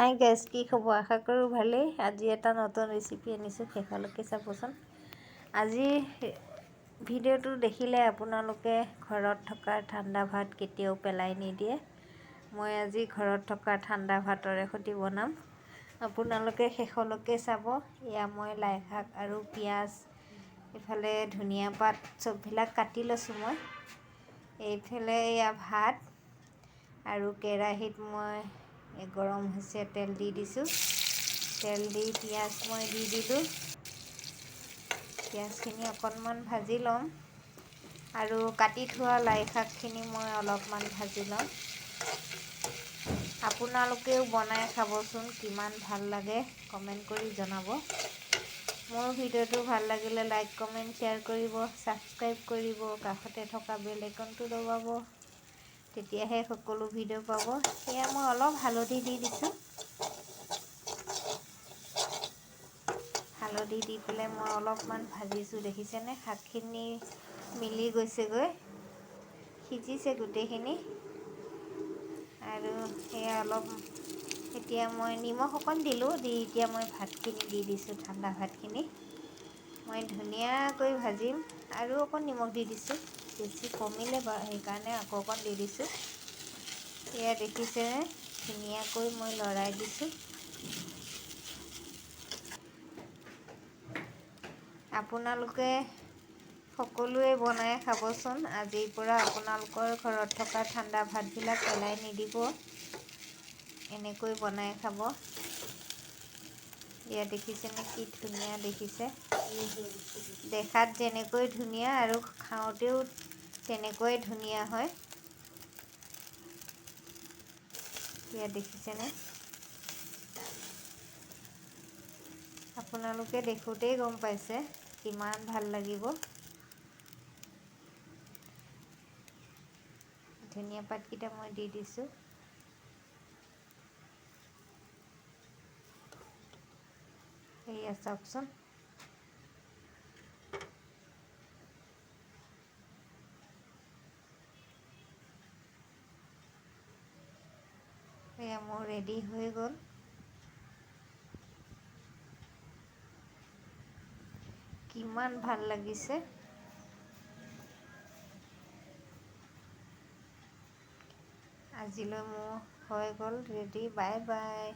Hi guys, কি খবৰ? আশা কৰোঁ ভালেই। আজি এটা নতুন ৰেচিপি আনিছোঁ, শেষলৈকে চাবচোন। আজি ভিডিঅ'টো দেখিলে আপোনালোকে ঘৰত থকা ঠাণ্ডা ভাত কেতিয়াও পেলাই নিদিয়ে। মই আজি ঘৰত থকা ঠাণ্ডা ভাতৰে সৈতে বনাম। আপোনালোকে শেষলৈকে চাব। এয়া মই লাই শাক আৰু পিঁয়াজ, এইফালে ধনিয়া পাত চববিলাক কাটি লৈছোঁ মই। এইফালে এয়া ভাত আৰু কেৰাহীত মই গৰম হৈছে, তেল দি দিছোঁ। তেল দি পিঁয়াজ মই দি দিলোঁ। পিঁয়াজখিনি অকণমান ভাজি ল'ম আৰু কাটি থোৱা লাই শাকখিনি মই অলপমান ভাজি ল'ম। আপোনালোকেও বনাই খাবচোন, কিমান ভাল লাগে কমেণ্ট কৰি জনাব। মোৰ ভিডিঅ'টো ভাল লাগিলে লাইক, কমেণ্ট, শ্বেয়াৰ কৰিব, ছাবস্ক্ৰাইব কৰিব, কাষতে থকা বেল আইকনটো দবাব। তেতিয়াহে সকলো ভিডিঅ' পাব। এয়া মই অলপ হালধি দি দিছোঁ। হালধি দি পেলাই মই অলপমান ভাজিছোঁ, দেখিছেনে? শাকখিনি মিলি গৈছেগৈ, সিজিছে গোটেইখিনি। আৰু সেয়া অলপ এতিয়া মই নিমখ অকণ দিলোঁ, দি এতিয়া মই ভাতখিনি দি দিছোঁ, ঠাণ্ডা ভাতখিনি। মই ধুনীয়াকৈ ভাজিম আৰু অকণ নিমখ দি দিছোঁ, বেছি কমিলে বাৰু সেইকাৰণে আকৌ অকণ দি দিছোঁ। এয়া দেখিছেনে? ধুনীয়াকৈ মই লৰাই দিছোঁ। আপোনালোকে সকলোৱে বনাই খাবচোন। আজিৰ পৰা আপোনালোকৰ ঘৰত থকা ঠাণ্ডা ভাতবিলাক পেলাই নিদিব, এনেকৈ বনাই খাব। এয়া দেখিছেনে কি ধুনীয়া দেখিছে? দেখাত যেনেকৈ ধুনীয়া আৰু খাওঁতেও তেনেকৈ ধুনীয়া হয়। এয়া দেখিছেনে? আপোনালোকে দেখোঁতেই গম পাইছে কিমান ভাল লাগিব। ধনিয়া পাতকেইটা মই দি দিছোঁ। এয়া চাওকচোন। এয়া মোৰ ৰেডি হৈ গ'ল। কিমান ভাল লাগিছে। আজিলৈ মোৰ হৈ গ'ল ৰেডি। Bye bye.